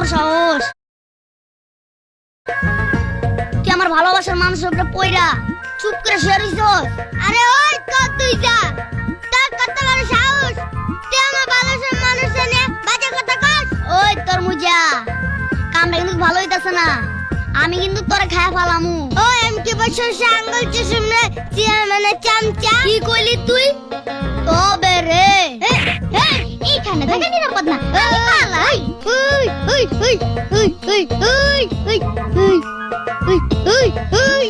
বড় সাহস, তুই আমার ভালোবাসার মানুষের উপরে পয়রা চুপ করে শুয়ে রইছস। আরে ওই তো তুই যা, তোর কত বড় সাহস, তুই আমার ভালোবাসার মানুষের নিয়ে বাজে কথা কস। ওই তোর মুজা, কামটা কিন্তু ভালো হইতাছে না, আমি কিন্তু তোরে খায়া ফালামু। ওই আমি কি বছর আঙ্গুল চুষুমনে চেয়ারম্যানে চামচা। কি কইলি তুই? তবে রে এইখানে থাকা নিরাপদ না, আমি পালাই। ওই ওই ওই ওই ওই ওই ওই ওই ওই ওই